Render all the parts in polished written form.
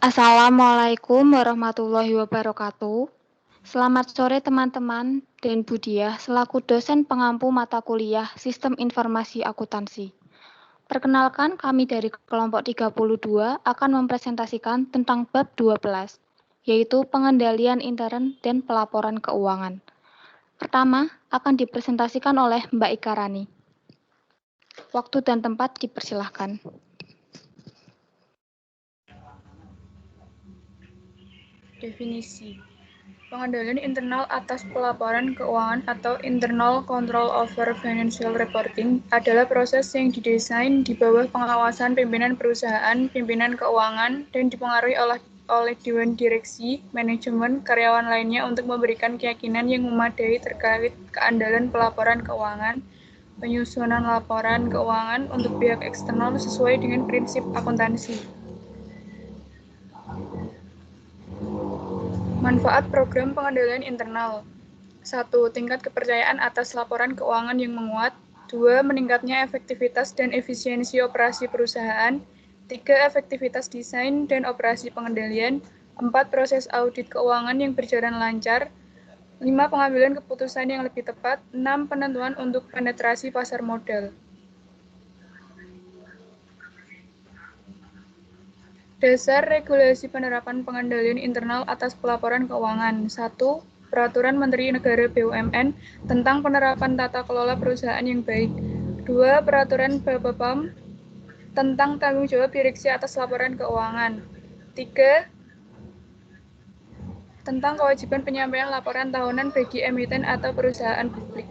Assalamualaikum warahmatullahi wabarakatuh. Selamat sore teman-teman dan Bu Diah selaku dosen pengampu mata kuliah Sistem Informasi Akuntansi. Perkenalkan, kami dari kelompok 32 akan mempresentasikan tentang bab 12, yaitu pengendalian intern dan pelaporan keuangan. Pertama, akan dipresentasikan oleh Mbak Ika Rani. Waktu dan tempat dipersilahkan. Definisi. Pengendalian internal atas pelaporan keuangan atau internal control over financial reporting adalah proses yang didesain di bawah pengawasan pimpinan perusahaan, pimpinan keuangan, dan dipengaruhi oleh Dewan Direksi, manajemen, karyawan lainnya untuk memberikan keyakinan yang memadai terkait keandalan pelaporan keuangan, penyusunan laporan keuangan untuk pihak eksternal sesuai dengan prinsip akuntansi. Manfaat program pengendalian internal. 1. Tingkat kepercayaan atas laporan keuangan yang menguat. 2. Meningkatnya efektivitas dan efisiensi operasi perusahaan. 3. Efektivitas desain dan operasi pengendalian. 4. Proses audit keuangan yang berjalan lancar. 5. Pengambilan keputusan yang lebih tepat. 6. Penentuan untuk penetrasi pasar modal. Dasar regulasi penerapan pengendalian internal atas pelaporan keuangan. 1. Peraturan Menteri Negara BUMN tentang penerapan tata kelola perusahaan yang baik. 2. Peraturan Bapepom tentang tanggung jawab direksi atas laporan keuangan. 3. Tentang kewajiban penyampaian laporan tahunan bagi emiten atau perusahaan publik.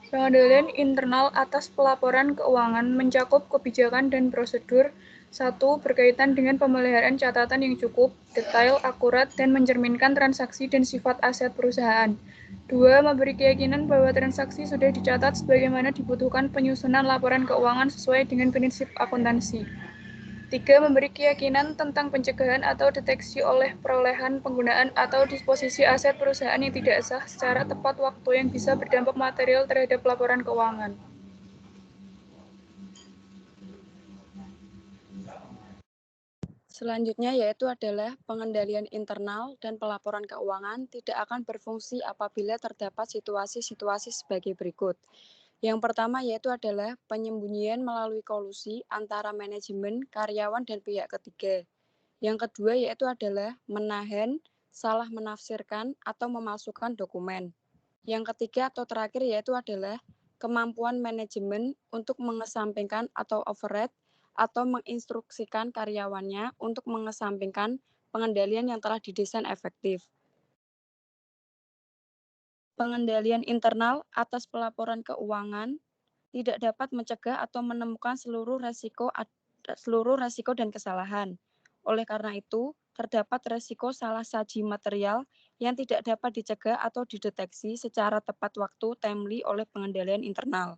Pengendalian internal atas pelaporan keuangan mencakup kebijakan dan prosedur. 1. Berkaitan dengan pemeliharaan catatan yang cukup, detail, akurat, dan mencerminkan transaksi dan sifat aset perusahaan. 2. Memberi keyakinan bahwa transaksi sudah dicatat sebagaimana dibutuhkan penyusunan laporan keuangan sesuai dengan prinsip akuntansi. 3. Memberi keyakinan tentang pencegahan atau deteksi oleh perolehan, penggunaan, atau disposisi aset perusahaan yang tidak sah secara tepat waktu yang bisa berdampak material terhadap laporan keuangan. Selanjutnya yaitu adalah pengendalian internal dan pelaporan keuangan tidak akan berfungsi apabila terdapat situasi-situasi sebagai berikut. Yang pertama yaitu adalah penyembunyian melalui kolusi antara manajemen, karyawan, dan pihak ketiga. Yang kedua yaitu adalah menahan, salah menafsirkan, atau memalsukan dokumen. Yang ketiga atau terakhir yaitu adalah kemampuan manajemen untuk mengesampingkan atau override atau menginstruksikan karyawannya untuk mengesampingkan pengendalian yang telah didesain efektif. Pengendalian internal atas pelaporan keuangan tidak dapat mencegah atau menemukan seluruh resiko dan kesalahan. Oleh karena itu, terdapat resiko salah saji material yang tidak dapat dicegah atau dideteksi secara tepat waktu timely oleh pengendalian internal.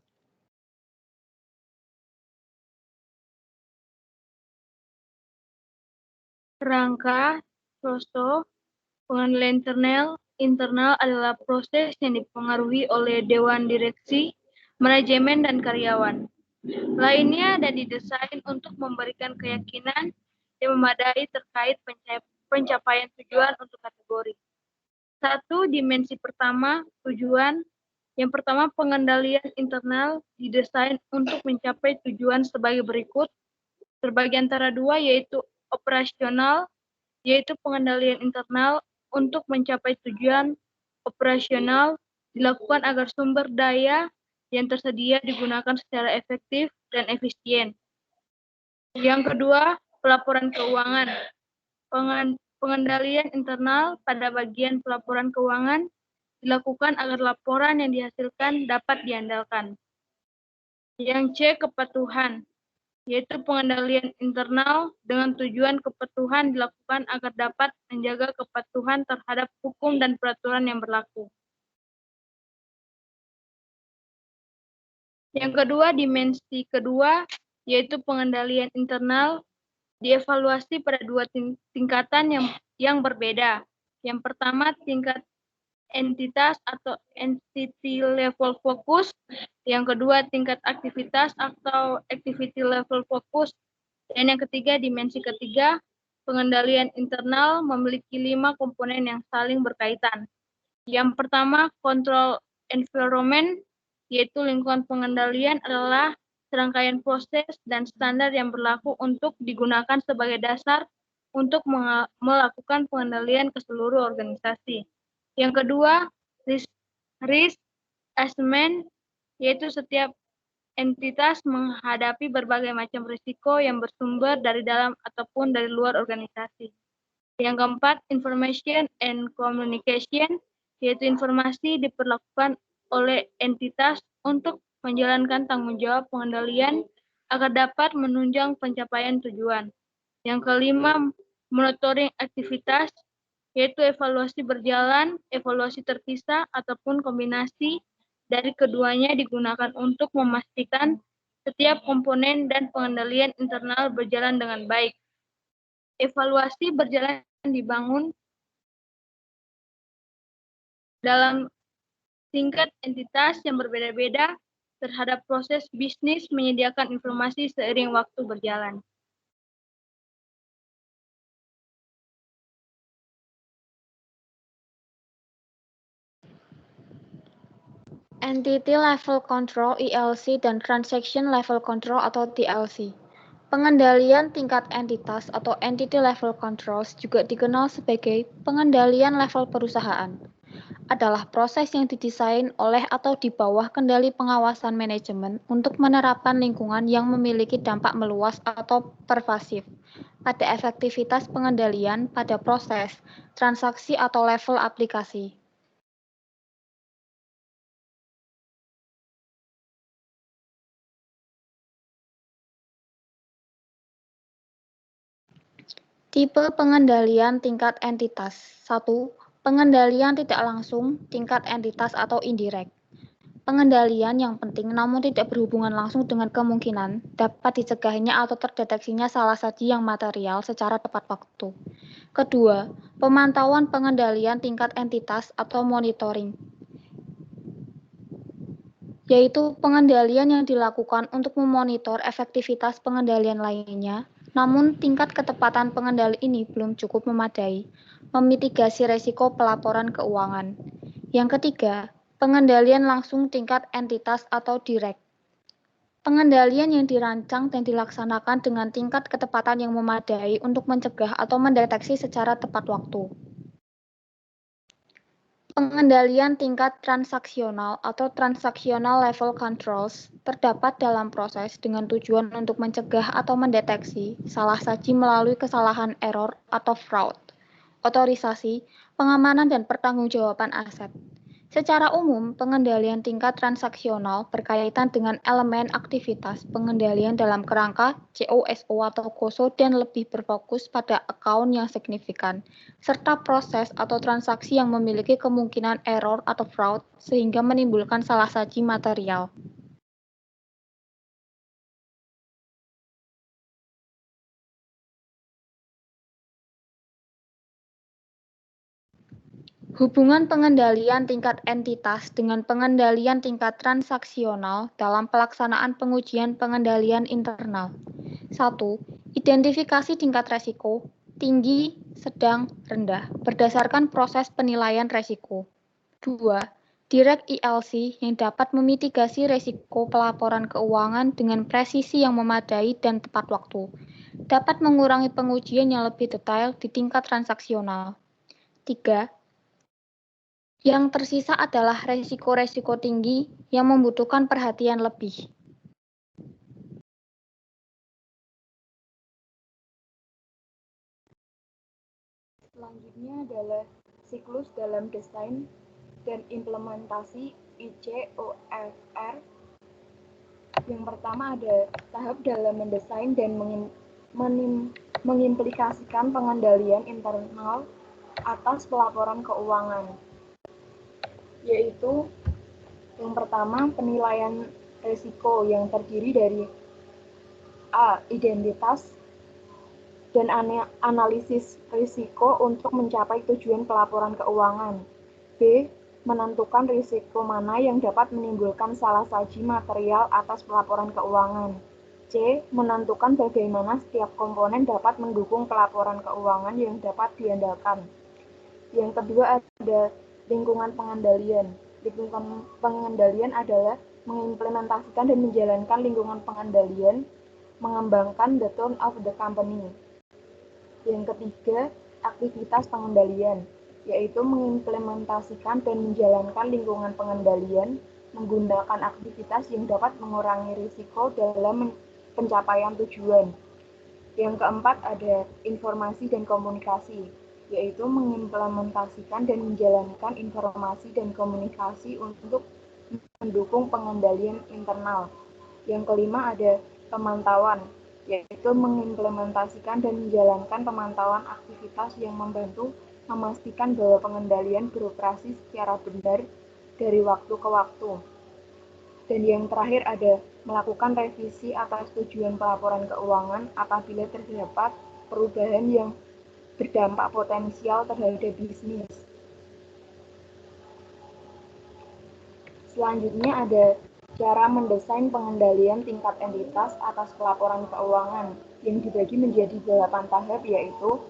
Rangka pengendalian internal adalah proses yang dipengaruhi oleh Dewan Direksi, manajemen, dan karyawan lainnya dan didesain untuk memberikan keyakinan yang memadai terkait pencapaian tujuan untuk kategori. 1. Dimensi pertama, tujuan. Yang pertama, pengendalian internal didesain untuk mencapai tujuan sebagai berikut. Terbagi antara dua, yaitu operasional, yaitu pengendalian internal untuk mencapai tujuan operasional dilakukan agar sumber daya yang tersedia digunakan secara efektif dan efisien. Yang kedua, pelaporan keuangan. Pengendalian internal pada bagian pelaporan keuangan dilakukan agar laporan yang dihasilkan dapat diandalkan. Yang C, kepatuhan, yaitu pengendalian internal dengan tujuan kepatuhan dilakukan agar dapat menjaga kepatuhan terhadap hukum dan peraturan yang berlaku. Yang kedua, dimensi kedua, yaitu pengendalian internal dievaluasi pada dua tingkatan yang berbeda. Yang pertama, tingkat entitas atau entity level fokus. Yang kedua, tingkat aktivitas atau activity level fokus. Dan yang ketiga, dimensi ketiga, pengendalian internal memiliki 5 komponen yang saling berkaitan. Yang pertama, control environment, yaitu lingkungan pengendalian adalah serangkaian proses dan standar yang berlaku untuk digunakan sebagai dasar untuk melakukan pengendalian ke seluruh organisasi. Yang kedua, risk assessment, yaitu setiap entitas menghadapi berbagai macam risiko yang bersumber dari dalam ataupun dari luar organisasi. Yang keempat, information and communication, yaitu informasi diperlakukan oleh entitas untuk menjalankan tanggung jawab pengendalian agar dapat menunjang pencapaian tujuan. Yang kelima, monitoring aktivitas, yaitu evaluasi berjalan, evaluasi terpisah, ataupun kombinasi dari keduanya digunakan untuk memastikan setiap komponen dan pengendalian internal berjalan dengan baik. Evaluasi berjalan dibangun dalam tingkat entitas yang berbeda-beda terhadap proses bisnis menyediakan informasi seiring waktu berjalan. Entity Level Control (ELC) dan Transaction Level Control atau TLC. Pengendalian tingkat entitas atau Entity Level Controls juga dikenal sebagai pengendalian level perusahaan. Adalah proses yang didesain oleh atau di bawah kendali pengawasan manajemen untuk menerapkan lingkungan yang memiliki dampak meluas atau pervasif pada efektivitas pengendalian pada proses, transaksi atau level aplikasi. Tipe pengendalian tingkat entitas. 1. Pengendalian tidak langsung, tingkat entitas atau indirect. Pengendalian yang penting namun tidak berhubungan langsung dengan kemungkinan dapat dicegahnya atau terdeteksinya salah saji yang material secara tepat waktu. Kedua, pemantauan pengendalian tingkat entitas atau monitoring, yaitu pengendalian yang dilakukan untuk memonitor efektivitas pengendalian lainnya. Namun, tingkat ketepatan pengendali ini belum cukup memadai, memitigasi resiko pelaporan keuangan. Yang ketiga, pengendalian langsung tingkat entitas atau direct. Pengendalian yang dirancang dan dilaksanakan dengan tingkat ketepatan yang memadai untuk mencegah atau mendeteksi secara tepat waktu. Pengendalian tingkat transaksional atau transactional level controls terdapat dalam proses dengan tujuan untuk mencegah atau mendeteksi salah saji melalui kesalahan error atau fraud, otorisasi, pengamanan dan pertanggungjawaban aset. Secara umum, pengendalian tingkat transaksional berkaitan dengan elemen aktivitas pengendalian dalam kerangka COSO atau COSO dan lebih berfokus pada account yang signifikan, serta proses atau transaksi yang memiliki kemungkinan error atau fraud sehingga menimbulkan salah saji material. Hubungan pengendalian tingkat entitas dengan pengendalian tingkat transaksional dalam pelaksanaan pengujian pengendalian internal. 1. Identifikasi tingkat resiko, tinggi, sedang, rendah, berdasarkan proses penilaian resiko. 2. Direct ELC yang dapat memitigasi resiko pelaporan keuangan dengan presisi yang memadai dan tepat waktu. Dapat mengurangi pengujian yang lebih detail di tingkat transaksional. 3. Yang tersisa adalah resiko-resiko tinggi yang membutuhkan perhatian lebih. Selanjutnya adalah siklus dalam desain dan implementasi ICOFR. Yang pertama ada tahap dalam mendesain dan mengimplikasikan pengendalian internal atas pelaporan keuangan, yaitu yang pertama penilaian risiko yang terdiri dari A. Identitas dan analisis risiko untuk mencapai tujuan pelaporan keuangan. B. menentukan risiko mana yang dapat menimbulkan salah saji material atas pelaporan keuangan. C. Menentukan bagaimana setiap komponen dapat mendukung pelaporan keuangan yang dapat diandalkan. Yang kedua ada lingkungan pengendalian. Lingkungan pengendalian adalah mengimplementasikan dan menjalankan lingkungan pengendalian, mengembangkan the tone of the company. Yang ketiga, aktivitas pengendalian, yaitu mengimplementasikan dan menjalankan lingkungan pengendalian menggunakan aktivitas yang dapat mengurangi risiko dalam pencapaian tujuan. Yang keempat ada informasi dan komunikasi, yaitu mengimplementasikan dan menjalankan informasi dan komunikasi untuk mendukung pengendalian internal. Yang kelima ada pemantauan, yaitu mengimplementasikan dan menjalankan pemantauan aktivitas yang membantu memastikan bahwa pengendalian beroperasi secara benar dari waktu ke waktu. Dan yang terakhir ada melakukan revisi atas tujuan pelaporan keuangan apabila terdapat perubahan yang berdampak potensial terhadap bisnis. Selanjutnya ada cara mendesain pengendalian tingkat entitas atas pelaporan keuangan yang dibagi menjadi 8 tahap, yaitu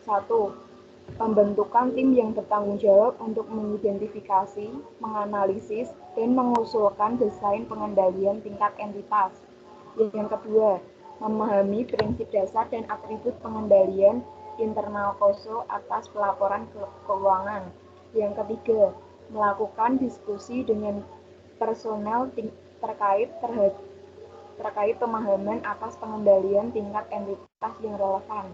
1. Pembentukan tim yang bertanggung jawab untuk mengidentifikasi, menganalisis, dan mengusulkan desain pengendalian tingkat entitas. Yang kedua, memahami prinsip dasar dan atribut pengendalian internal KOSO atas pelaporan keuangan. Yang ketiga, melakukan diskusi dengan personel terkait pemahaman atas pengendalian tingkat entitas yang relevan.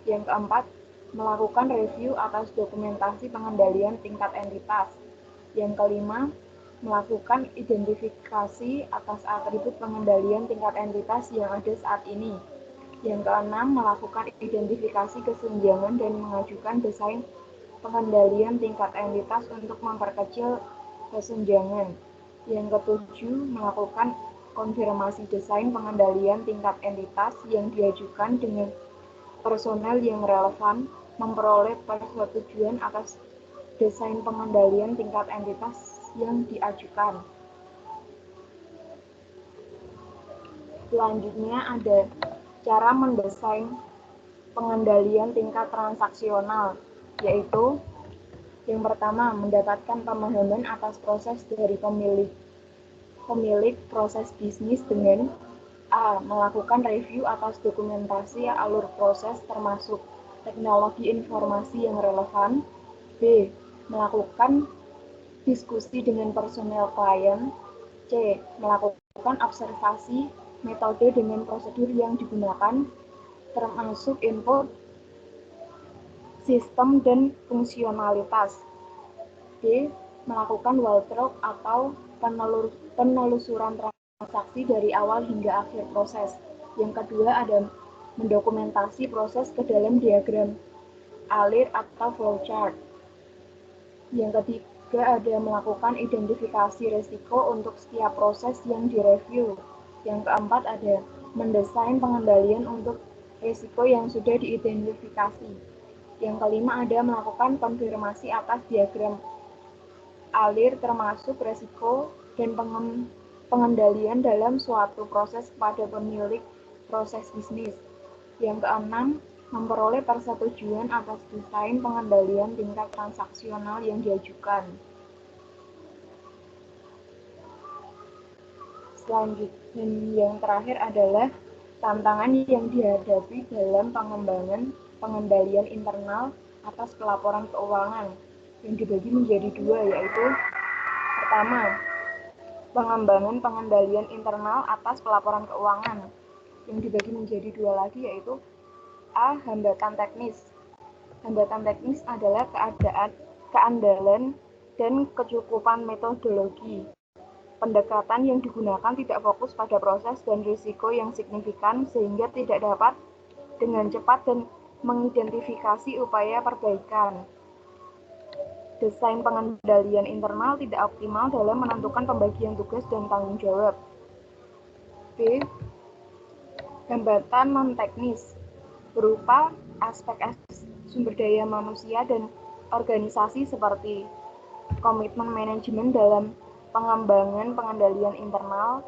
Yang keempat, melakukan review atas dokumentasi pengendalian tingkat entitas. Yang kelima, melakukan identifikasi atas atribut pengendalian tingkat entitas yang ada saat ini. Yang keenam, melakukan identifikasi kesenjangan dan mengajukan desain pengendalian tingkat entitas untuk memperkecil kesenjangan. Yang ketujuh, melakukan konfirmasi desain pengendalian tingkat entitas yang diajukan dengan personel yang relevan, memperoleh persetujuan atas desain pengendalian tingkat entitas yang diajukan. Selanjutnya ada cara mendesain pengendalian tingkat transaksional, yaitu yang pertama, mendapatkan pemahaman atas proses dari pemilik proses bisnis dengan A. Melakukan review atas dokumentasi alur proses termasuk teknologi informasi yang relevan. B. Melakukan diskusi dengan personel klien. C. Melakukan observasi metode dengan prosedur yang digunakan, termasuk input, sistem, dan fungsionalitas. D. Melakukan walkthrough atau penelusuran transaksi dari awal hingga akhir proses. Yang kedua ada mendokumentasi proses ke dalam diagram alir atau flowchart. Yang ketiga ada melakukan identifikasi risiko untuk setiap proses yang direview. Yang keempat ada mendesain pengendalian untuk risiko yang sudah diidentifikasi. Yang kelima ada melakukan konfirmasi atas diagram alir termasuk risiko dan pengendalian dalam suatu proses pada pemilik proses bisnis. Yang keenam, memperoleh persetujuan atas desain pengendalian tingkat transaksional yang diajukan. Selanjutnya, yang terakhir adalah tantangan yang dihadapi dalam pengembangan pengendalian internal atas pelaporan keuangan yang dibagi menjadi 2, yaitu pertama, pengembangan pengendalian internal atas pelaporan keuangan yang dibagi menjadi 2 lagi, yaitu A. Hambatan teknis. Hambatan teknis adalah keandalan dan kecukupan metodologi. Pendekatan yang digunakan tidak fokus pada proses dan risiko yang signifikan sehingga tidak dapat dengan cepat dan mengidentifikasi upaya perbaikan. Desain pengendalian internal tidak optimal dalam menentukan pembagian tugas dan tanggung jawab. B. Hambatan non-teknis berupa aspek sumber daya manusia dan organisasi seperti komitmen manajemen dalam pengembangan pengendalian internal,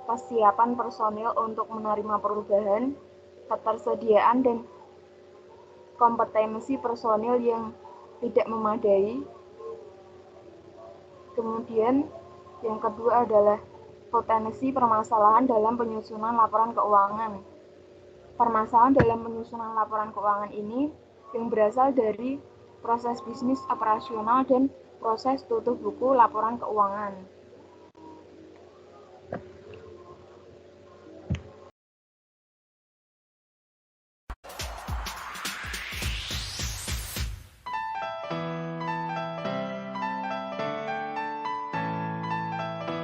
kesiapan personil untuk menerima perubahan, ketersediaan dan kompetensi personil yang tidak memadai. Kemudian yang kedua adalah potensi permasalahan dalam penyusunan laporan keuangan. Permasalahan dalam penyusunan laporan keuangan ini yang berasal dari proses bisnis operasional dan proses tutup buku laporan keuangan.